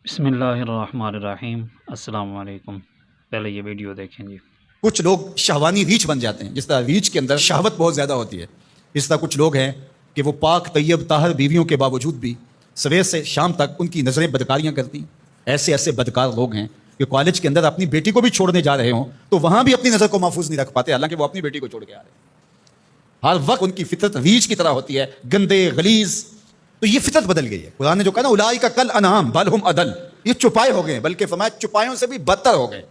بسم اللہ الرحمن الرحیم۔ السلام علیکم۔ پہلے یہ ویڈیو دیکھیں جی۔ کچھ لوگ شہوانی ریچھ بن جاتے ہیں، جس طرح ریچھ کے اندر شہوت بہت زیادہ ہوتی ہے، اس طرح کچھ لوگ ہیں کہ وہ پاک طیب طاہر بیویوں کے باوجود بھی سویر سے شام تک ان کی نظریں بدکاریاں کرتی ہیں۔ ایسے بدکار لوگ ہیں کہ کالج کے اندر اپنی بیٹی کو بھی چھوڑنے جا رہے ہوں تو وہاں بھی اپنی نظر کو محفوظ نہیں رکھ پاتے، حالانکہ وہ اپنی بیٹی کو چھوڑ کے آ رہے ہیں۔ ہر وقت ان کی فطرت ریچھ کی طرح ہوتی ہے، گندے غلیظ۔ تو یہ فطرت بدل گئی ہے۔ قرآن نے جو کہا نا اولئک کل انعام بل ہم اضل، یہ چپائے ہو گئے، بلکہ فرمایا چپایوں سے بھی بدتر ہو گئے۔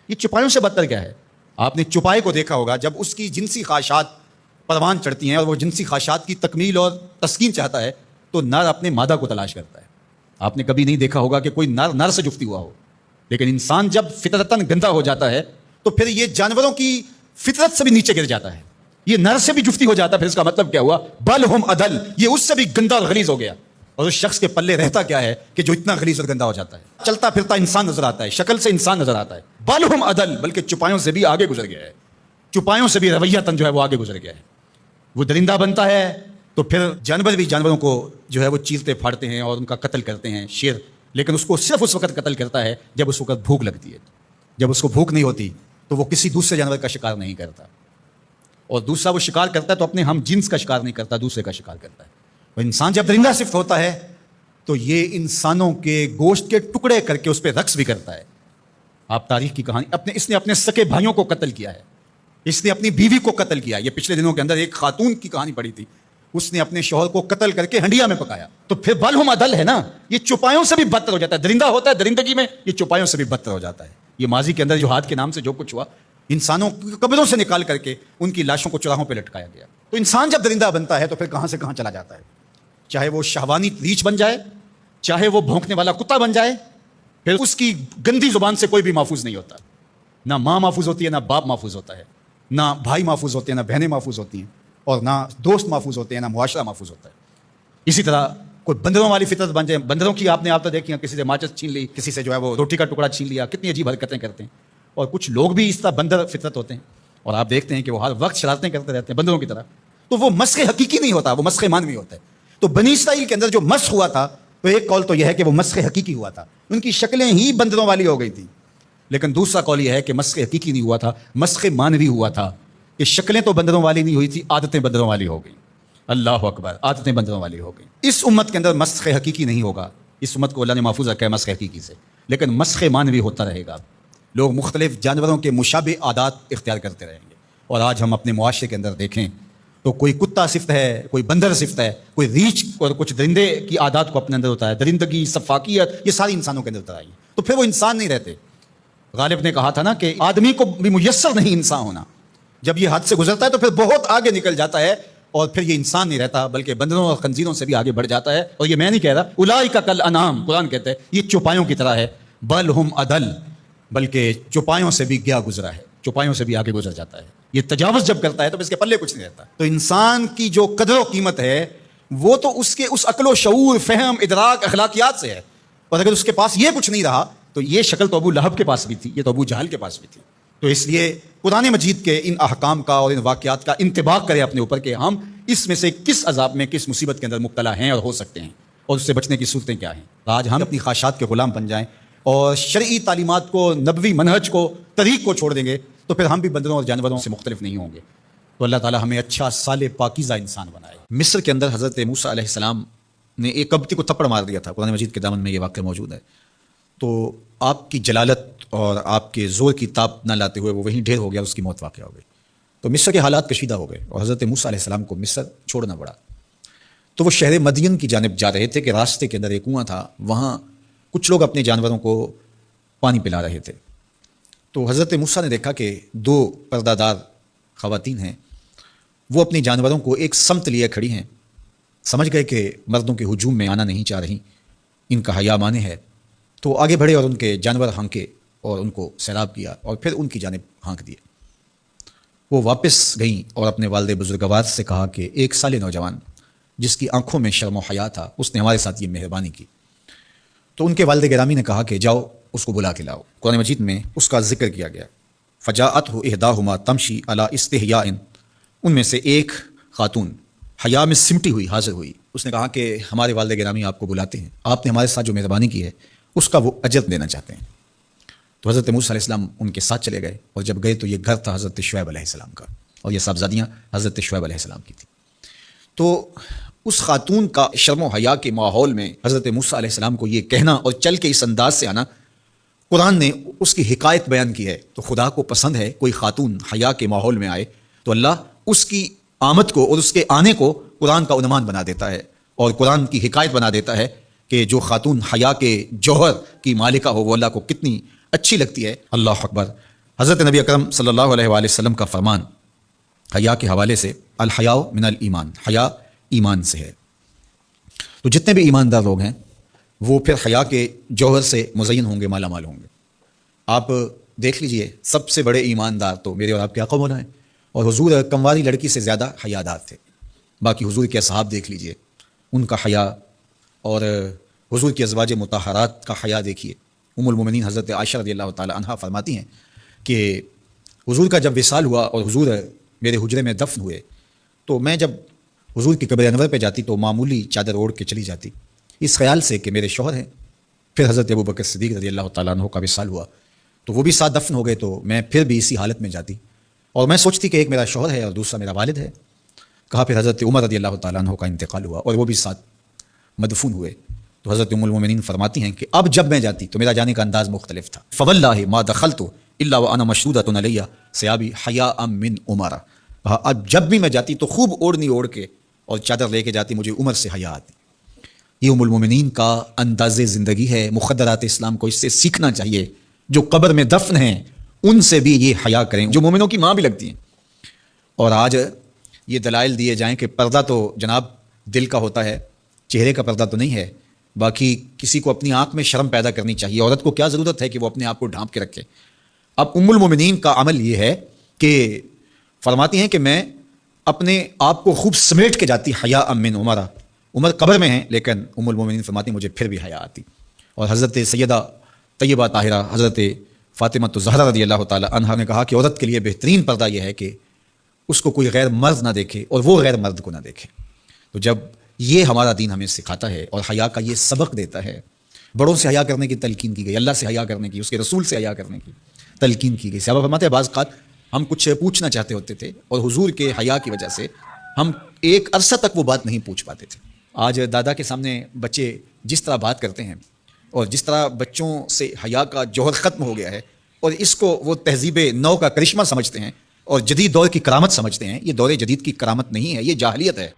یہ چپایوں سے بدتر کیا ہے؟ آپ نے چپائے کو دیکھا ہوگا، جب اس کی جنسی خواہشات پروان چڑھتی ہیں اور وہ جنسی خواہشات کی تکمیل اور تسکین چاہتا ہے تو نر اپنے مادہ کو تلاش کرتا ہے۔ آپ نے کبھی نہیں دیکھا ہوگا کہ کوئی نر سے جفتی ہوا ہو، لیکن انسان جب فطرتاً گندا ہو جاتا ہے تو پھر یہ جانوروں کی فطرت سے بھی نیچے گر جاتا ہے۔ یہ نر سے بھی جفتی ہو جاتا ہے، پھر اس کا مطلب کیا ہوا؟ بل ہم اضل، یہ اس سے بھی گندا اور غلیظ ہو گیا۔ اور اس شخص کے پلے رہتا کیا ہے کہ جو اتنا غلیظ اور گندا ہو جاتا ہے؟ چلتا پھرتا انسان نظر آتا ہے، شکل سے انسان نظر آتا ہے، بل ہم اضل، بلکہ چپایوں سے بھی آگے گزر گیا ہے۔ چپایوں سے بھی رویتاً جو ہے وہ آگے گزر گیا ہے۔ وہ درندہ بنتا ہے تو پھر جانور بھی جانوروں کو جو ہے وہ چیرتے پھاڑتے ہیں اور ان کا قتل کرتے ہیں، شیر، لیکن اس کو صرف اس وقت قتل کرتا ہے جب اس وقت بھوک لگتی ہے۔ جب اس کو بھوک نہیں ہوتی تو وہ کسی دوسرے جانور کا شکار نہیں کرتا، اور دوسرا وہ شکار کرتا ہے تو اپنے ہم جنس کا شکار نہیں کرتا، دوسرے کا شکار کرتا ہے۔ اور انسان جب درندہ صفت ہوتا ہے تو یہ انسانوں کے گوشت کے ٹکڑے کر کے اس پہ رقص بھی کرتا ہے۔ آپ تاریخ کی کہانی، اس نے اپنے سکے بھائیوں کو قتل کیا ہے، اس نے اپنی بیوی کو قتل کیا۔ یہ پچھلے دنوں کے اندر ایک خاتون کی کہانی پڑی تھی، اس نے اپنے شوہر کو قتل کر کے ہنڈیا میں پکایا۔ تو پھر بل ہم اضل ہے نا، یہ چپایوں سے بھی بدتر ہو جاتا ہے۔ درندہ ہوتا ہے درندگی میں، یہ چپایوں سے بھی بدتر ہو جاتا ہے۔ یہ ماضی کے اندر جو ہاتھ کے نام سے جو کچھ ہوا، انسانوں کی قبروں سے نکال کر کے ان کی لاشوں کو چراہوں پہ لٹکایا گیا۔ تو انسان جب درندہ بنتا ہے تو پھر کہاں سے کہاں چلا جاتا ہے، چاہے وہ شہوانی ریچھ بن جائے، چاہے وہ بھونکنے والا کتا بن جائے، پھر اس کی گندی زبان سے کوئی بھی محفوظ نہیں ہوتا۔ نہ ماں محفوظ ہوتی ہے، نہ باپ محفوظ ہوتا ہے، نہ بھائی محفوظ ہوتے ہیں، نہ بہنیں محفوظ ہوتی ہیں، اور نہ دوست محفوظ ہوتے ہیں، نہ معاشرہ محفوظ ہوتا ہے۔ اسی طرح کوئی بندروں والی فطرت بن جائے، بندروں کی آپ نے عادتیں دیکھی ہیں، کسی سے ماچس چھین لی، کسی سے جو ہے وہ روٹی کا ٹکڑا چھین لیا، کتنی عجیب حرکتیں کرتے ہیں۔ اور کچھ لوگ بھی اس طرح بندر فطرت ہوتے ہیں، اور آپ دیکھتے ہیں کہ وہ ہر وقت شرارتیں کرتے رہتے ہیں بندروں کی طرح۔ تو وہ مسخ حقیقی نہیں ہوتا، وہ مسخ مانوی ہوتا ہے۔ تو بنی اسرائیل کے اندر جو مسخ ہوا تھا، تو ایک قول تو یہ ہے کہ وہ مسخ حقیقی ہوا تھا، ان کی شکلیں ہی بندروں والی ہو گئی تھیں۔ لیکن دوسرا قول یہ ہے کہ مسخ حقیقی نہیں ہوا تھا، مسخ مانوی ہوا تھا، کہ شکلیں تو بندروں والی نہیں ہوئی تھی، عادتیں بندروں والی ہو گئیں۔ اللہ اکبر، عادتیں بندروں والی ہو گئیں۔ اس امت کے اندر مسخ حقیقی نہیں ہوگا، اس امت کو اللہ نے محفوظ رکھا ہے مسخ حقیقی سے، لیکن مسخ مانوی ہوتا رہے گا۔ لوگ مختلف جانوروں کے مشابہ عادات اختیار کرتے رہیں گے۔ اور آج ہم اپنے معاشرے کے اندر دیکھیں تو کوئی کتا صفت ہے، کوئی بندر صفت ہے، کوئی ریچھ اور کچھ درندے کی عادات کو اپنے اندر ہوتا ہے، درندگی، سفاکیت، یہ ساری انسانوں کے اندر اتر آئی ہیں۔ تو پھر وہ انسان نہیں رہتے۔ غالب نے کہا تھا نا کہ آدمی کو بھی میسر نہیں انسان ہونا، جب یہ حد سے گزرتا ہے تو پھر بہت آگے نکل جاتا ہے، اور پھر یہ انسان نہیں رہتا بلکہ بندروں اور خنزیروں سے بھی آگے بڑھ جاتا ہے۔ اور یہ میں نہیں کہہ رہا، اولئک کل انعام، قرآن کہتا ہے یہ چوپایوں کی طرح ہے، بل ہم اضل، بلکہ چوپایوں سے بھی گیا گزرا ہے، چوپایوں سے بھی آگے گزر جاتا ہے۔ یہ تجاوز جب کرتا ہے تو اس کے پلے کچھ نہیں رہتا۔ تو انسان کی جو قدر و قیمت ہے وہ تو اس کے اس عقل و شعور، فہم، ادراک، اخلاقیات سے ہے، اور اگر اس کے پاس یہ کچھ نہیں رہا تو یہ شکل تو ابو لہب کے پاس بھی تھی، یہ تو ابو جہل کے پاس بھی تھی۔ تو اس لیے قرآن مجید کے ان احکام کا اور ان واقعات کا انتباہ کریں اپنے اوپر کہ ہم اس میں سے کس عذاب میں، کس مصیبت کے اندر مبتلا ہیں اور ہو سکتے ہیں، اور اس سے بچنے کی صورتیں کیا ہیں۔ آج ہم اپنی خواہشات کے غلام بن جائیں اور شرعی تعلیمات کو، نبوی منہج کو، طریق کو چھوڑ دیں گے تو پھر ہم بھی بندروں اور جانوروں سے مختلف نہیں ہوں گے۔ تو اللہ تعالیٰ ہمیں اچھا صالح پاکیزہ انسان بنائے۔ مصر کے اندر حضرت موسیٰ علیہ السلام نے ایک کبتی کو تھپڑ مار دیا تھا، قرآن مجید کے دامن میں یہ واقعہ موجود ہے۔ تو آپ کی جلالت اور آپ کے زور کی تاب نہ لاتے ہوئے وہ وہیں ڈھیر ہو گیا، اس کی موت واقع ہو گئی۔ تو مصر کے حالات کشیدہ ہو گئے اور حضرت موسیٰ علیہ السلام کو مصر چھوڑنا پڑا۔ تو وہ شہر مدین کی جانب جا رہے تھے کہ راستے کے اندر ایک کنواں تھا، وہاں کچھ لوگ اپنے جانوروں کو پانی پلا رہے تھے۔ تو حضرت موسیٰ نے دیکھا کہ دو پردہ دار خواتین ہیں، وہ اپنے جانوروں کو ایک سمت لیے کھڑی ہیں، سمجھ گئے کہ مردوں کے ہجوم میں آنا نہیں چاہ رہی، ان کا حیا مانے ہے۔ تو آگے بڑھے اور ان کے جانور ہانکے اور ان کو سیراب کیا اور پھر ان کی جانب ہانک دیے۔ وہ واپس گئیں اور اپنے والد بزرگوار سے کہا کہ ایک سال نوجوان جس کی آنکھوں میں شرم و حیا تھا، اس نے ہمارے ساتھ یہ مہربانی کی۔ تو ان کے والد گرامی نے کہا کہ جاؤ اس کو بلا کے لاؤ۔ قرآن مجید میں اس کا ذکر کیا گیا، فجاءتہ احداہما تمشی علی استحیاء، ان میں سے ایک خاتون حیا میں سمٹی ہوئی حاضر ہوئی۔ اس نے کہا کہ ہمارے والد گرامی آپ کو بلاتے ہیں، آپ نے ہمارے ساتھ جو مہربانی کی ہے اس کا وہ اجر دینا چاہتے ہیں. تو حضرت موسیٰ علیہ السلام ان کے ساتھ چلے گئے، اور جب گئے تو یہ گھر تھا حضرت شعیب علیہ السلام کا، اور یہ صاحبزادیاں حضرت شعیب علیہ السلام کی تھیں. تو اس خاتون کا شرم و حیا کے ماحول میں حضرت موسیٰ علیہ السلام کو یہ کہنا اور چل کے اس انداز سے آنا، قرآن نے اس کی حکایت بیان کی ہے. تو خدا کو پسند ہے کوئی خاتون حیا کے ماحول میں آئے تو اللہ اس کی آمد کو اور اس کے آنے کو قرآن کا عنوان بنا دیتا ہے، اور قرآن کی حکایت بنا دیتا ہے کہ جو خاتون حیا کے جوہر کی مالکہ ہو وہ اللہ کو کتنی اچھی لگتی ہے. اللہ اکبر. حضرت نبی اکرم صلی اللہ علیہ وآلہ وسلم کا فرمان حیا کے حوالے سے، الحیاء من الایمان، حیا ایمان سے ہے. تو جتنے بھی ایماندار لوگ ہیں وہ پھر حیا کے جوہر سے مزین ہوں گے، مالا مال ہوں گے. آپ دیکھ لیجئے سب سے بڑے ایماندار تو میرے اور آپ کے آقا مولا ہیں، اور حضور کمواری لڑکی سے زیادہ حیادار تھے. باقی حضور کے اصحاب دیکھ لیجئے، ان کا حیا، اور حضور کی ازواج مطہرات کا حیا دیکھیے. ام المومنین حضرت عائشہ رضی اللہ تعالی عنہا فرماتی ہیں کہ حضور کا جب وصال ہوا اور حضور میرے حجرے میں دفن ہوئے تو میں جب حضور کی قبر انور پہ جاتی تو معمولی چادر اوڑھ کے چلی جاتی، اس خیال سے کہ میرے شوہر ہیں. پھر حضرت ابوبکر صدیق رضی اللہ تعالیٰ عنہ کا وصال ہوا تو وہ بھی ساتھ دفن ہو گئے، تو میں پھر بھی اسی حالت میں جاتی، اور میں سوچتی کہ ایک میرا شوہر ہے اور دوسرا میرا والد ہے. کہا پھر حضرت عمر رضی اللہ تعالیٰ عنہ کا انتقال ہوا اور وہ بھی ساتھ مدفون ہوئے. تو حضرت ام المومنین فرماتی ہیں کہ اب جب میں جاتی تو میرا جانے کا انداز مختلف تھا. فواللہ ما دخلت الا وانا مشدودۃ علی ثیابی حیاء من عمر. اب جب بھی میں جاتی تو خوب اوڑھنی اوڑھ کے اور چادر لے کے جاتی، مجھے عمر سے حیا آتی. یہ ام المومنین کا انداز زندگی ہے. مخدرات اسلام کو اس سے سیکھنا چاہیے. جو قبر میں دفن ہیں ان سے بھی یہ حیا کریں، جو مومنوں کی ماں بھی لگتی ہیں. اور آج یہ دلائل دیے جائیں کہ پردہ تو جناب دل کا ہوتا ہے، چہرے کا پردہ تو نہیں ہے. باقی کسی کو اپنی آنکھ میں شرم پیدا کرنی چاہیے. عورت کو کیا ضرورت ہے کہ وہ اپنے آپ کو ڈھانپ کے رکھے. اب ام المومنین کا عمل یہ ہے کہ فرماتی ہیں کہ میں اپنے آپ کو خوب سمیٹ کے جاتی حیاء من عمر. عمر قبر میں ہیں لیکن ام المومنین فرماتی مجھے پھر بھی حیا آتی. اور حضرت سیدہ طیبہ طاہرہ حضرت فاطمہ الزہرا رضی اللہ تعالی عنہا نے کہا کہ عورت کے لیے بہترین پردہ یہ ہے کہ اس کو کوئی غیر مرد نہ دیکھے اور وہ غیر مرد کو نہ دیکھے. تو جب یہ ہمارا دین ہمیں سکھاتا ہے اور حیا کا یہ سبق دیتا ہے، بڑوں سے حیا کرنے کی تلقین کی گئی، اللہ سے حیا کرنے کی، اس کے رسول سے حیا کرنے کی تلقین کی گئی. صحابہ فرماتے ہیں بعض اوقات ہم کچھ پوچھنا چاہتے ہوتے تھے اور حضور کے حیا کی وجہ سے ہم ایک عرصہ تک وہ بات نہیں پوچھ پاتے تھے. آج دادا کے سامنے بچے جس طرح بات کرتے ہیں اور جس طرح بچوں سے حیا کا جوہر ختم ہو گیا ہے اور اس کو وہ تہذیب نو کا کرشمہ سمجھتے ہیں اور جدید دور کی کرامت سمجھتے ہیں، یہ دور جدید کی کرامت نہیں ہے، یہ جاہلیت ہے.